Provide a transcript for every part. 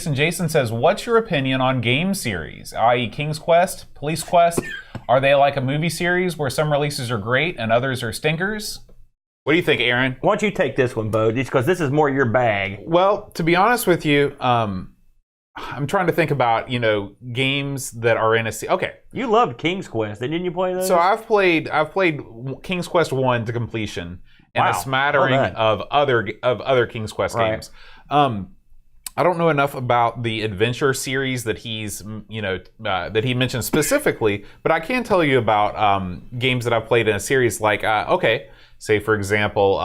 Jason says, what's your opinion on game series, i.e. King's Quest, Police Quest? Are they like a movie series where some releases are great and others are stinkers? What do you think, Aaron? Why don't you take this one, Bo, just because this is more your bag. Well, to be honest with you, I'm trying to think about, games that are in a... Okay. You loved King's Quest. Didn't you play those? So I've played King's Quest 1 to completion and a smattering of other King's Quest games. I don't know enough about the adventure series that he's, that he mentioned specifically, but I can tell you about games that I've played in a series like, say for example,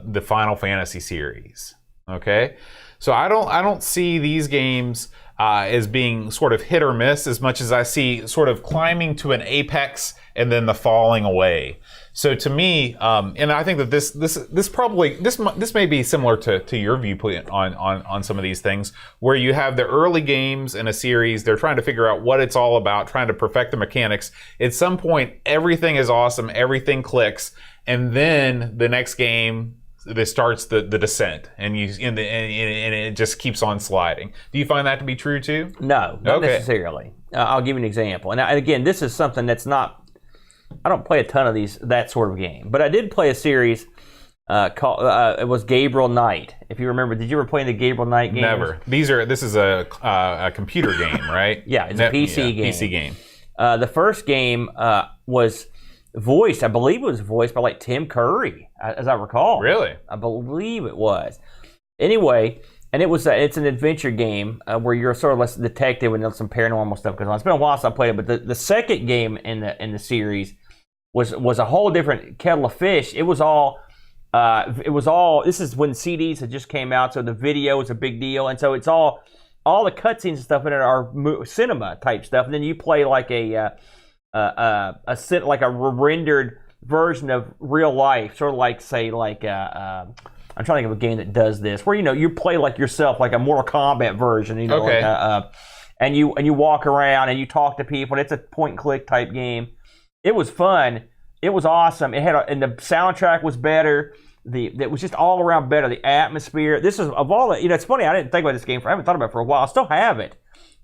the Final Fantasy series. Okay, so I don't see these games as being sort of hit or miss as much as I see sort of climbing to an apex and then the falling away. So to me, and I think that this may be similar to your viewpoint on some of these things, where you have the early games in a series, they're trying to figure out what it's all about, trying to perfect the mechanics. At some point, everything is awesome, everything clicks, and then the next game, this starts the descent, and it just keeps on sliding. Do you find that to be true too? No, not necessarily. I'll give you an example, and again, this is something that's not. I don't play a ton of that sort of game, but I did play a series called. It was Gabriel Knight. If you remember, did you ever play the Gabriel Knight games? Never. This is a computer game, right? Yeah, it's a PC game. PC game. The first game was voiced. I believe it was voiced by like Tim Curry, as I recall. Really? I believe it was. Anyway. And it's an adventure game where you're sort of less detective and some paranormal stuff goes on. It's been a while since I played it, but the second game in the series was a whole different kettle of fish. It was all. This is when CDs had just came out, so the video was a big deal, and so it's all the cutscenes and stuff in it are cinema type stuff, and then you play like a rendered version of real life, sort of like say like. I'm trying to think of a game that does this, where you play like yourself, like a Mortal Kombat version, okay. And you walk around and you talk to people. And it's a point and click type game. It was fun. It was awesome. And the soundtrack was better. It was just all around better. The atmosphere. This is of all the. It's funny. I didn't think about this game. I haven't thought about it for a while. I still have it.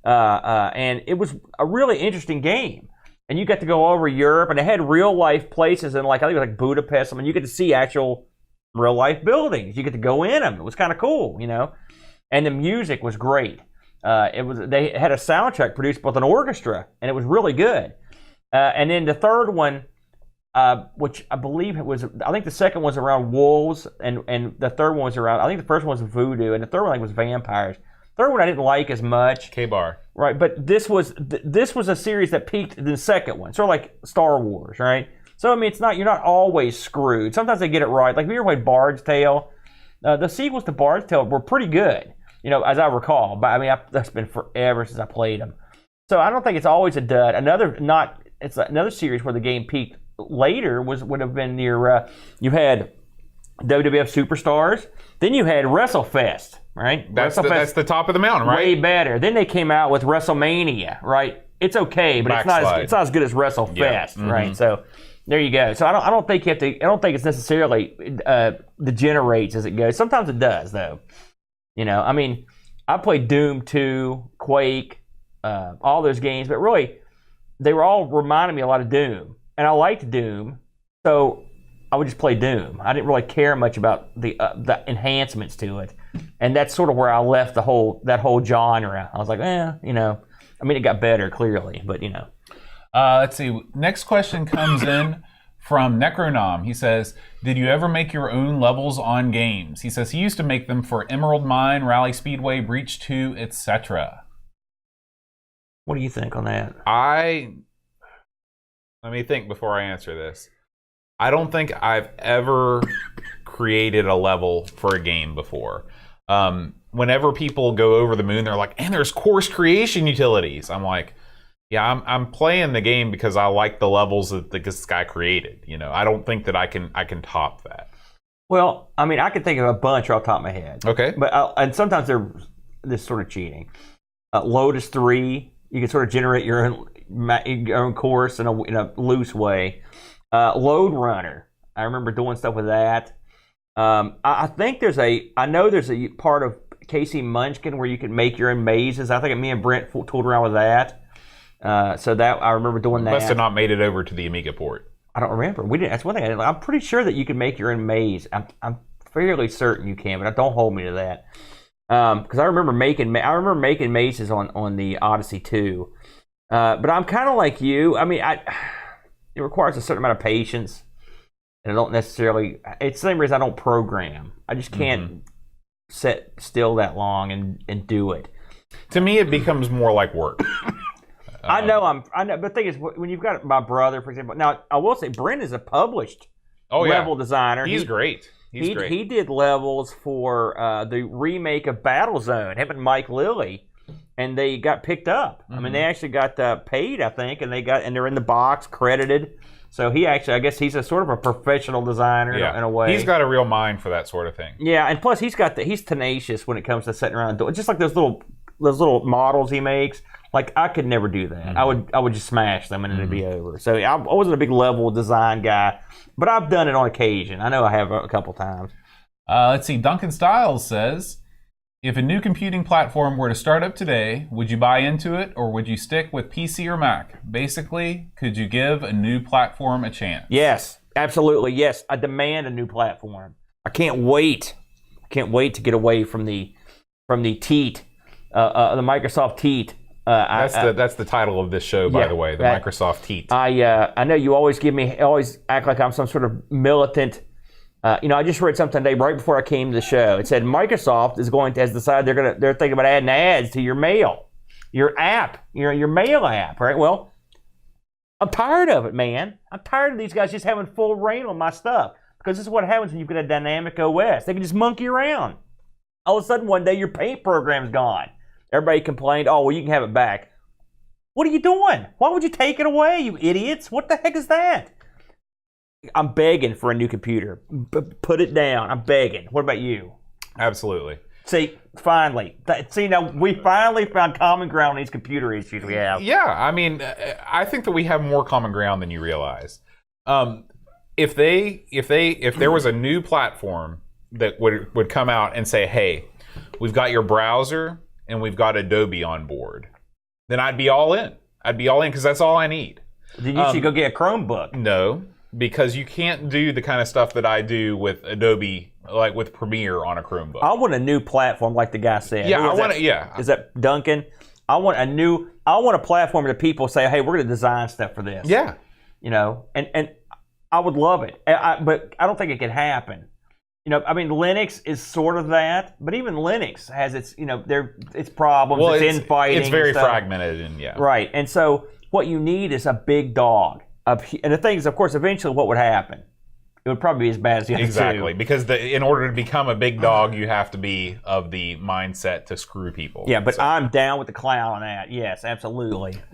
And it was a really interesting game. And you got to go over Europe, and it had real life places, and I think it was like Budapest. I mean, you get to see actual real life buildings. You get to go in them. It was kind of cool, And the music was great. They had a soundtrack produced with an orchestra, and it was really good. And then the third one, which I believe I think the second one was around wolves, and the third one was around. I think the first one was voodoo, and the third one I think was vampires. The third one I didn't like as much. K-Bar. Right, but this was a series that peaked in the second one, sort of like Star Wars, right? So, I mean, you're not always screwed. Sometimes they get it right. Like, have you ever played Bard's Tale? The sequels to Bard's Tale were pretty good, as I recall. But, I mean, that's been forever since I played them. So, I don't think it's always a dud. It's another series where the game peaked later would have been your, you had WWF Superstars. Then you had WrestleFest, right? That's the top of the mountain, right? Way better. Then they came out with WrestleMania, right? It's okay, but it's not as good as WrestleFest, right? So... there you go. So I don't think it's necessarily degenerates as it goes. Sometimes it does, though. I mean, I played Doom 2, Quake, all those games, but really, they were all reminding me a lot of Doom, and I liked Doom, so I would just play Doom. I didn't really care much about the enhancements to it, and that's sort of where I left that whole genre. I was like, I mean, it got better clearly, but Let's see. Next question comes in from Necronom. He says, did you ever make your own levels on games? He says he used to make them for Emerald Mine, Rally Speedway, Breach 2, etc. What do you think on that? Let me think before I answer this. I don't think I've ever created a level for a game before. Whenever people go over the moon, they're like, and there's course creation utilities. I'm like, yeah, I'm playing the game because I like the levels that this guy created. I don't think that I can top that. Well, I mean, I can think of a bunch off the top of my head. Okay. But and sometimes they're this sort of cheating. Lotus 3, you can sort of generate your own course in a loose way. Load Runner, I remember doing stuff with that. I know there's a part of KC Munchkin where you could make your own mazes. I think me and Brent tooled around with that. So that I remember doing that. Must have not made it over to the Amiga port. I don't remember. We didn't. That's one thing. I'm pretty sure that you can make your own maze. I'm fairly certain you can, but don't hold me to that. Because I remember making mazes on the Odyssey 2. But I'm kind of like you. I mean, it requires a certain amount of patience, and I don't necessarily. It's the same reason I don't program. I just can't sit still that long and do it. To me, it becomes more like work. I know. But the thing is, when you've got my brother, for example. Now, I will say, Brent is a published level designer. He's great. He's great. He did levels for the remake of Battlezone. Him and Mike Lilly. And they got picked up. I mean, they actually got paid, I think, and they're in the box, credited. So he actually, I guess he's a sort of a professional designer in a way. He's got a real mind for that sort of thing. Yeah, and plus he's tenacious when it comes to sitting around doing just like those little models he makes. Like I could never do that. I would just smash them and it'd be over. So I wasn't a big level design guy, but I've done it on occasion. I know I have a couple times. Let's see. Duncan Styles says, if a new computing platform were to start up today, would you buy into it or would you stick with PC or Mac? Basically, could you give a new platform a chance? Yes, absolutely. Yes, I demand a new platform. I can't wait. To get away from the Teat, the Microsoft Teat. That's the title of this show, by the way, the Microsoft Teat. I know you always act like I'm some sort of militant. I just read something today right before I came to the show. It said Microsoft has decided they're thinking about adding ads to your mail, your app, your mail app, right? Well, I'm tired of it, man. I'm tired of these guys just having full reign on my stuff because this is what happens when you've got a dynamic OS. They can just monkey around. All of a sudden, one day your paint program's gone. Everybody complained, "Oh, well, you can have it back." What are you doing? Why would you take it away, you idiots? What the heck is that? I'm begging for a new computer. Put it down. I'm begging. What about you? Absolutely. See, finally. Now we finally found common ground on these computer issues we have. Yeah, I mean, I think that we have more common ground than you realize. If there was a new platform that would come out and say, "Hey, we've got your browser and we've got Adobe on board," then I'd be all in. Because that's all I need. Then you should go get a Chromebook. No. Because you can't do the kind of stuff that I do with Adobe, like with Premiere on a Chromebook. I want a new platform, like the guy said. Yeah, Is that Duncan? I want a platform that people say, "Hey, we're going to design stuff for this." Yeah. And I would love it, but I don't think it can happen. I mean, Linux is sort of that, but even Linux has its problems. Well, it's infighting. It's very fragmented, and right. And so what you need is a big dog. And the thing is, of course, eventually what would happen? It would probably be as bad as the other two. Exactly, because in order to become a big dog, you have to be of the mindset to screw people. Yeah, but I'm down with the clown on that. Yes, absolutely.